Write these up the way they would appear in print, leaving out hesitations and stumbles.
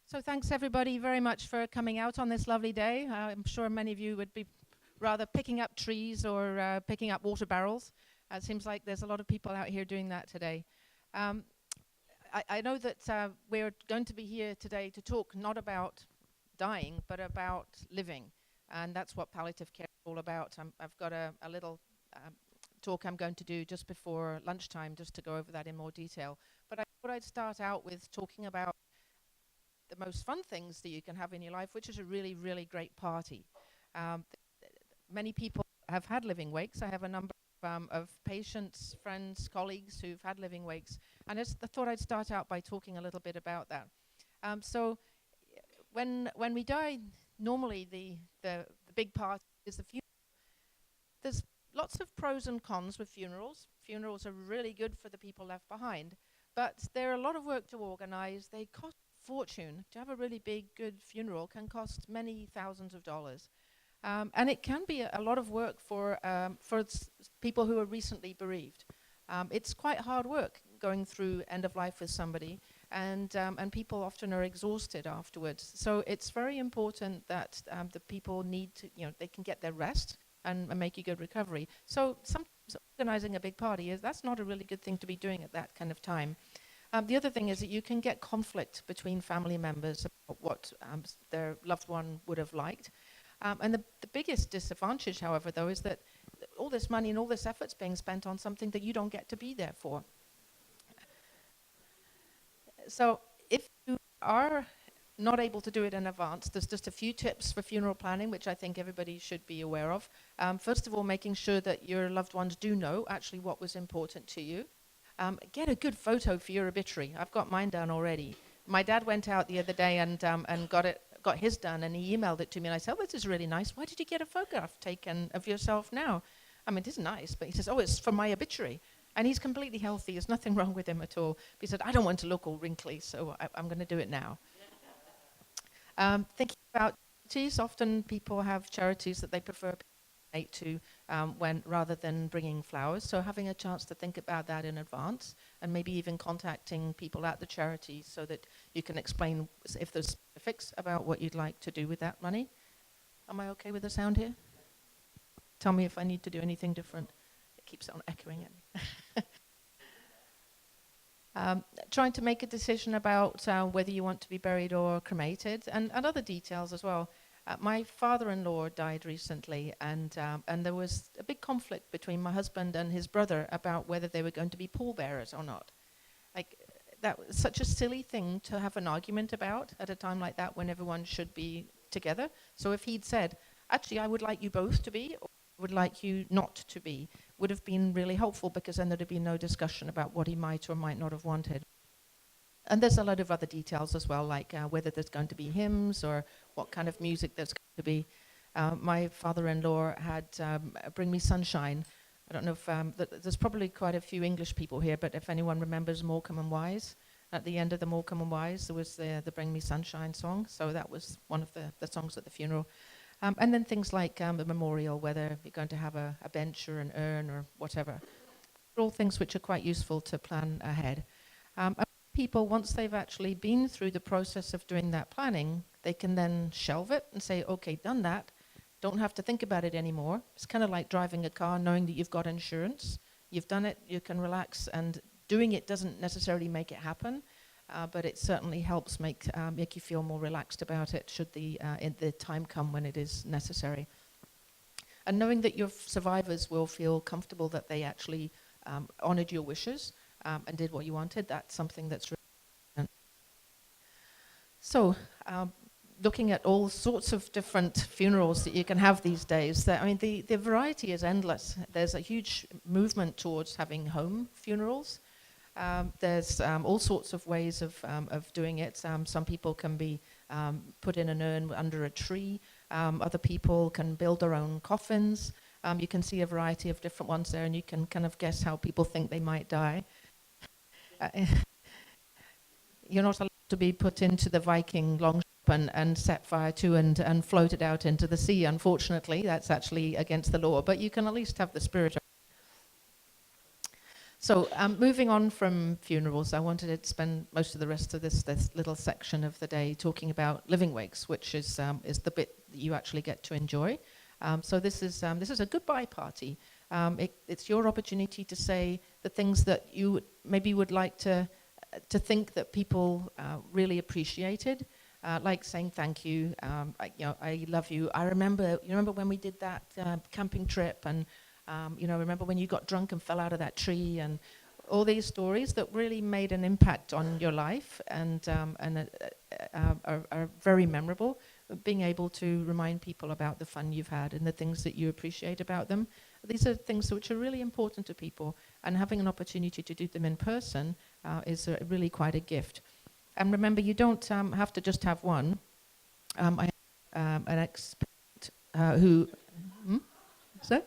So thanks everybody very much for coming out on this lovely day. I'm sure many of you would be rather picking up trees or picking up water barrels. It seems like there's a lot of people out here doing that today. Um, I know that we're going to be here today to talk not about dying, but about living. And that's what palliative care is all about. I've got a little talk I'm going to do just before lunchtime, just to go over that in more detail. But I thought I'd start out with talking about the most fun things that you can have in your life, which is a really, really great party. Many people have had living wakes. I have a number of patients, friends, colleagues who've had living wakes, and I thought I'd start out by talking a little bit about that. So when we die, normally the big part is the funeral. There's lots of pros and cons with funerals. Funerals are really good for the people left behind, but they're a lot of work to organize. They cost fortune. To have a really big, good funeral can cost many thousands of dollars. And it can be a lot of work for people who are recently bereaved. It's quite hard work going through end of life with somebody, and people often are exhausted afterwards. So it's very important that the people need to, they can get their rest and make a good recovery. So sometimes organizing a big party that's not a really good thing to be doing at that kind of time. The other thing is that you can get conflict between family members about what their loved one would have liked. And the biggest disadvantage, however, though, is that all this money and all this effort's being spent on something that you don't get to be there for. So if you are not able to do it in advance, there's just a few tips for funeral planning, which I think everybody should be aware of. First of all, making sure that your loved ones do know actually what was important to you. Get a good photo for your obituary. I've got mine done already. My dad went out the other day and got his done, and he emailed it to me, and I said, oh, this is really nice. Why did you get a photograph taken of yourself now? I mean, it is nice, but he says, oh, it's for my obituary. And he's completely healthy. There's nothing wrong with him at all. But he said, I don't want to look all wrinkly, so I'm going to do it now. Thinking about charities, often people have charities that they prefer to when rather than bringing flowers. So having a chance to think about that in advance, and maybe even contacting people at the charity so that you can explain if there's specifics about what you'd like to do with that money. Am I okay with the sound here? Tell me if I need to do anything different. It keeps on echoing at me. Trying to make a decision about whether you want to be buried or cremated, and other details as well. My father-in-law died recently, and there was a big conflict between my husband and his brother about whether they were going to be pallbearers or not. Like, that was such a silly thing to have an argument about at a time like that when everyone should be together. So if he'd said, actually, I would like you both to be, or I would like you not to be, would have been really helpful, because then there'd have been no discussion about what he might or might not have wanted. And there's a lot of other details as well, like whether there's going to be hymns or what kind of music there's going to be. My father-in-law had Bring Me Sunshine. I don't know if there's probably quite a few English people here, but if anyone remembers Morecambe and Wise, at the end of the Morecambe and Wise, there was the Bring Me Sunshine song. So that was one of the songs at the funeral. And then things like the memorial, whether you're going to have a bench or an urn or whatever. All things which are quite useful to plan ahead. People, once they've actually been through the process of doing that planning, they can then shelve it and say, okay, done that, don't have to think about it anymore. It's kind of like driving a car, knowing that you've got insurance. You've done it, you can relax, and doing it doesn't necessarily make it happen, but it certainly helps make you feel more relaxed about it should the time come when it is necessary. And knowing that your survivors will feel comfortable that they actually honored your wishes, and did what you wanted, that's something that's really important. So, looking at all sorts of different funerals that you can have these days, the variety is endless. There's a huge movement towards having home funerals. There's all sorts of ways of doing it. Some people can be put in an urn under a tree. Other people can build their own coffins. You can see a variety of different ones there, and you can kind of guess how people think they might die. You're not allowed to be put into the Viking longship and set fire to and floated out into the sea, unfortunately. That's actually against the law, but you can at least have the spirit of. So moving on from funerals, I wanted to spend most of the rest of this little section of the day talking about living wakes, which is the bit that you actually get to enjoy. So this is a goodbye party. It's your opportunity to say the things that you maybe would like to think that people really appreciated, like saying thank you. I love you. I remember. You remember when we did that camping trip, and remember when you got drunk and fell out of that tree, and all these stories that really made an impact on your life and are very memorable. Being able to remind people about the fun you've had and the things that you appreciate about them. These are things which are really important to people, and having an opportunity to do them in person is really quite a gift. And remember, you don't have to just have one. I have an expert who... So?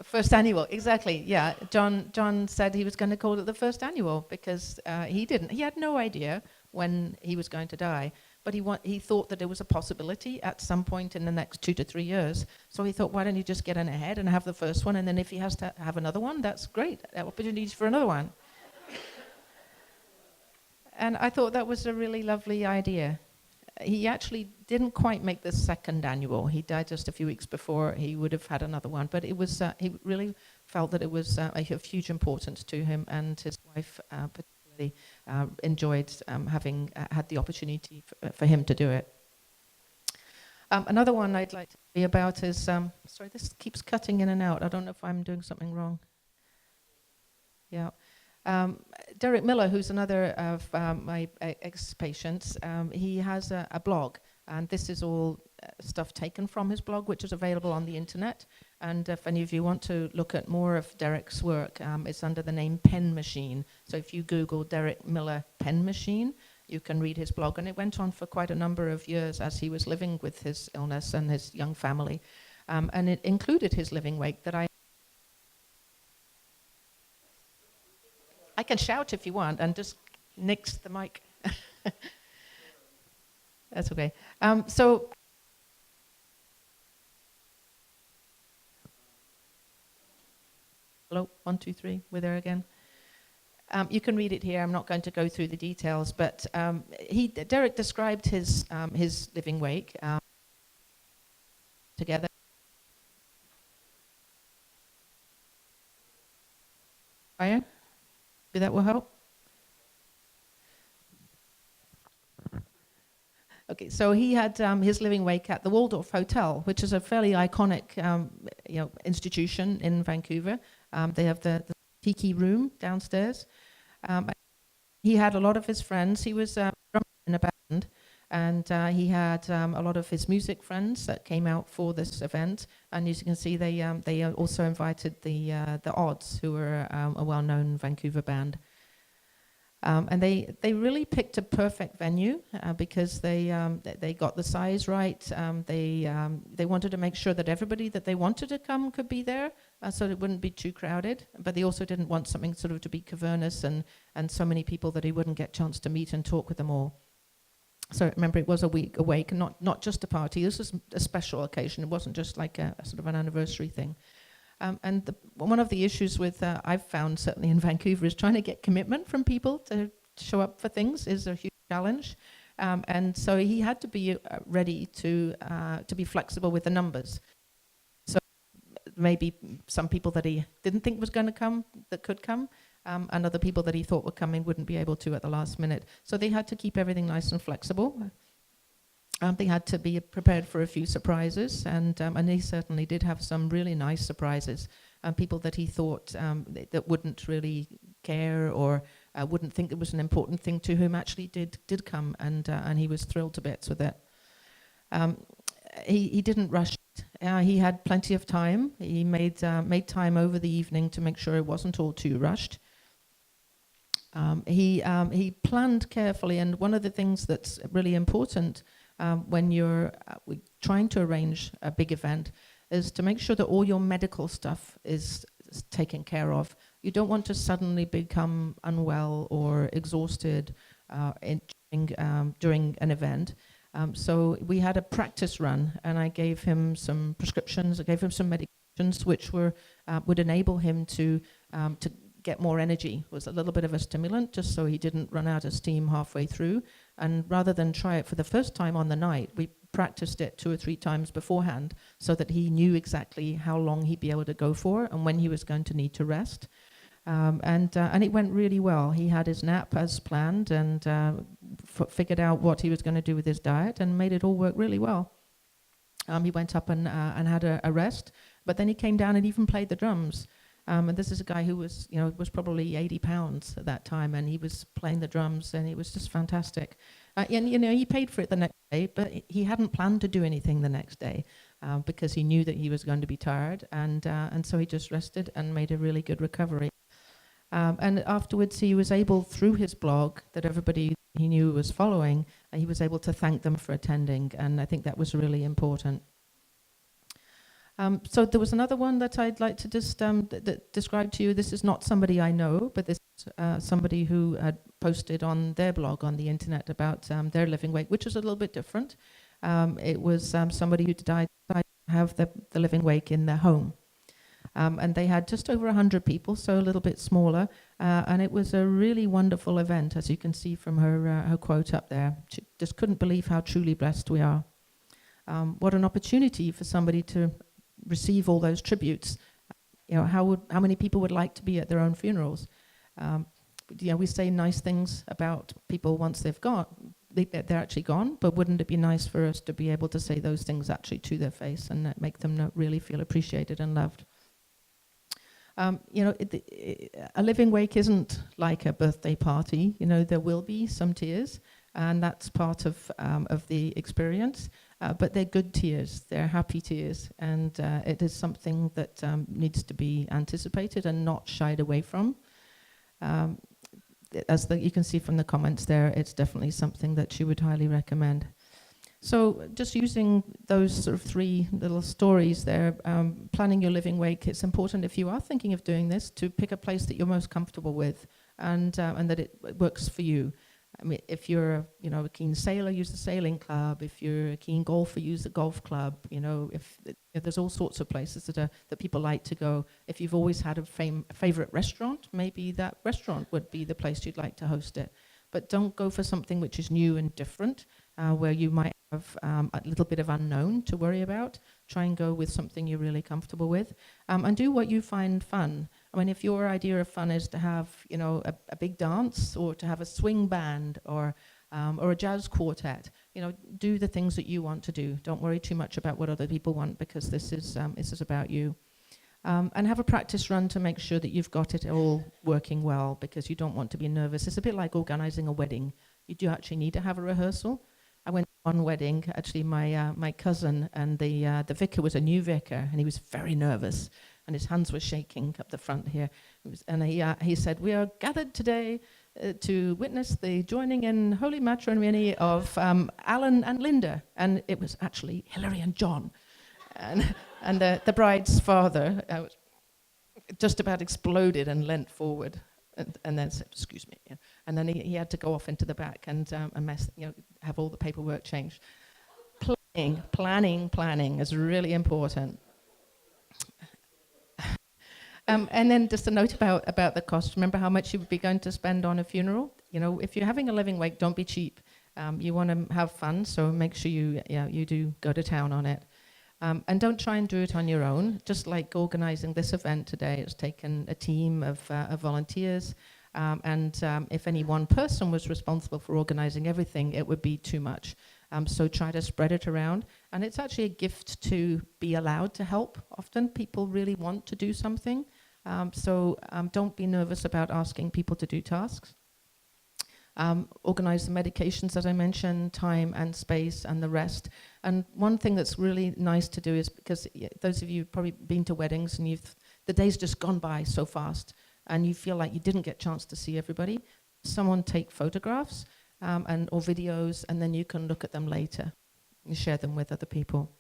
First annual, exactly, yeah. John said he was going to call it the first annual because he had no idea when he was going to die. But he thought that there was a possibility at some point in the next 2 to 3 years. So he thought, why don't you just get in ahead and have the first one, and then if he has to have another one, that's great. Opportunities for another one. And I thought that was a really lovely idea. He actually didn't quite make the second annual. He died just a few weeks before. He would have had another one. But it was he really felt that it was of huge importance to him, and his wife particularly enjoyed having had the opportunity for him to do it. Another one I'd like to be about is, sorry, this keeps cutting in and out. I don't know if I'm doing something wrong. Yeah. Derek Miller, who's another of my ex-patients, he has a blog, and this is all stuff taken from his blog, which is available on the internet. And if any of you want to look at more of Derek's work, it's under the name Pen Machine. So if you Google Derek Miller Pen Machine, you can read his blog. And it went on for quite a number of years as he was living with his illness and his young family. And it included his living wake that I can shout if you want and just nix the mic. That's okay. So hello, 1, 2, 3, we're there again. You can read it here. I'm not going to go through the details, but Derek described his living wake together. Maybe that will help. Okay, so he had his living wake at the Waldorf Hotel, which is a fairly iconic institution in Vancouver. They have the tiki room downstairs. He had a lot of his friends. He was in a band, and he had a lot of his music friends that came out for this event. And as you can see, they also invited the Odds, who were a well-known Vancouver band. And they really picked a perfect venue because they got the size right. They wanted to make sure that everybody that they wanted to come could be there, so it wouldn't be too crowded. But they also didn't want something sort of to be cavernous and so many people that he wouldn't get a chance to meet and talk with them all. So remember, it was a week awake, not just a party. This was a special occasion. It wasn't just like a sort of an anniversary thing. And one of the issues with I've found certainly in Vancouver is trying to get commitment from people to show up for things is a huge challenge. And so he had to be ready to be flexible with the numbers. So maybe some people that he didn't think was going to come that could come, and other people that he thought were coming wouldn't be able to at the last minute. So they had to keep everything nice and flexible. They had to be prepared for a few surprises, and he certainly did have some really nice surprises. People that he thought that wouldn't really care or wouldn't think it was an important thing to whom actually did come, and he was thrilled to bits with it. He didn't rush it. He had plenty of time. He made time over the evening to make sure it wasn't all too rushed. He planned carefully, and one of the things that's really important when you're trying to arrange a big event is to make sure that all your medical stuff is taken care of. You don't want to suddenly become unwell or exhausted during an event. So we had a practice run, and I gave him some prescriptions. I gave him some medications which would enable him to get more energy. It was a little bit of a stimulant just so he didn't run out of steam halfway through. And rather than try it for the first time on the night, we practiced it 2 or 3 times beforehand so that he knew exactly how long he'd be able to go for and when he was going to need to rest. And it went really well. He had his nap as planned and figured out what he was going to do with his diet and made it all work really well. He went up and had a rest, but then he came down and even played the drums. And this is a guy who was probably 80 pounds at that time, and he was playing the drums, and it was just fantastic. And he paid for it the next day, but he hadn't planned to do anything the next day because he knew that he was going to be tired, and so he just rested and made a really good recovery. And afterwards, he was able, through his blog that everybody he knew was following, he was able to thank them for attending, and I think that was really important. So there was another one that I'd like to just describe to you. This is not somebody I know, but this is somebody who had posted on their blog on the internet about their living wake, which is a little bit different. It was somebody who decided to have the living wake in their home. And they had just over 100 people, so a little bit smaller. And it was a really wonderful event, as you can see from her quote up there. She just couldn't believe how truly blessed we are. What an opportunity for somebody to receive all those tributes. How many people would like to be at their own funerals? We say nice things about people once they've gone. They're actually gone, but wouldn't it be nice for us to be able to say those things actually to their face and make them really feel appreciated and loved? A living wake isn't like a birthday party. There will be some tears, and that's part of the experience. But they're good tears. They're happy tears, and it is something that needs to be anticipated and not shied away from. You can see from the comments there, it's definitely something that she would highly recommend. So just using those sort of 3 little stories there, planning your living wake, it's important if you are thinking of doing this to pick a place that you're most comfortable with and that it works for you. I mean, if you're a keen sailor, use the sailing club. If you're a keen golfer, use the golf club. If there's all sorts of places that people like to go. If you've always had a favorite restaurant, maybe that restaurant would be the place you'd like to host it. But don't go for something which is new and different, where you might have a little bit of unknown to worry about. Try and go with something you're really comfortable with, and do what you find fun. I mean, if your idea of fun is to have, a big dance, or to have a swing band, or a jazz quartet, do the things that you want to do. Don't worry too much about what other people want, because this is about you. And have a practice run to make sure that you've got it all working well, because you don't want to be nervous. It's a bit like organizing a wedding. You do actually need to have a rehearsal. I went to one wedding, actually my cousin, and the vicar was a new vicar, and he was very nervous, and his hands were shaking up the front here. He said, "We are gathered today to witness the joining in holy matrimony of Alan and Linda," and it was actually Hilary and John. And the bride's father just about exploded and leant forward, and then said, "Excuse me," and then he had to go off into the back and have all the paperwork changed. Planning is really important. And then just a note about the cost. Remember how much you would be going to spend on a funeral. If you're having a living wake, don't be cheap. You want to have fun, so make sure you do go to town on it. And don't try and do it on your own. Just like organizing this event today, it's taken a team of volunteers. And if any one person was responsible for organizing everything, it would be too much. So try to spread it around. And it's actually a gift to be allowed to help. Often people really want to do something. So don't be nervous about asking people to do tasks. Organize the medications, as I mentioned, time and space and the rest. And one thing that's really nice to do is, because those of you who've probably been to weddings and the day's just gone by so fast and you feel like you didn't get a chance to see everybody, someone take photographs or videos, and then you can look at them later and share them with other people.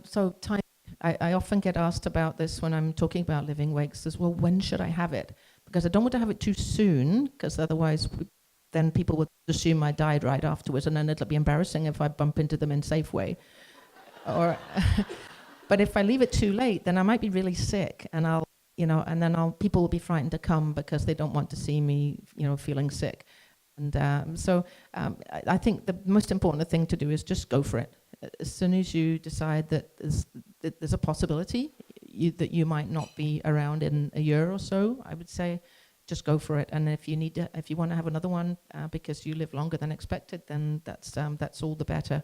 So time, I often get asked about this when I'm talking about living wakes, as well, when should I have it? Because I don't want to have it too soon, because otherwise then people would assume I died right afterwards, and then it'll be embarrassing if I bump into them in Safeway. But if I leave it too late, then I might be really sick, and I'll and then people will be frightened to come because they don't want to see me, feeling sick. And I think the most important thing to do is just go for it. As soon as you decide that there's a possibility that you might not be around in a year or so, I would say just go for it. And if you want to have another one because you live longer than expected, then that's all the better.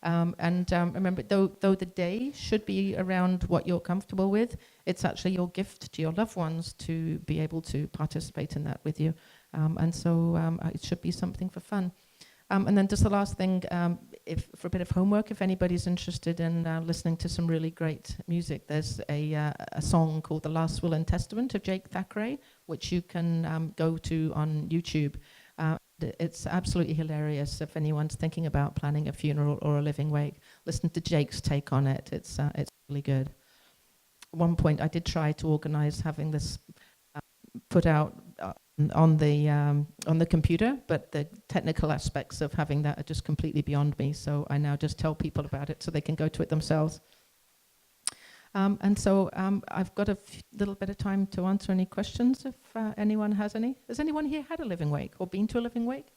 Remember, though the day should be around what you're comfortable with, it's actually your gift to your loved ones to be able to participate in that with you. It should be something for fun. And then just the last thing, for a bit of homework, if anybody's interested in listening to some really great music, there's a song called The Last Will and Testament of Jake Thackeray, which you can go to on YouTube. It's absolutely hilarious if anyone's thinking about planning a funeral or a living wake. Listen to Jake's take on it. It's really good. At one point, I did try to organize having this put out on the computer, but the technical aspects of having that are just completely beyond me. So I now just tell people about it so they can go to it themselves. I've got a little bit of time to answer any questions if anyone has any. Has anyone here had a living wake or been to a living wake?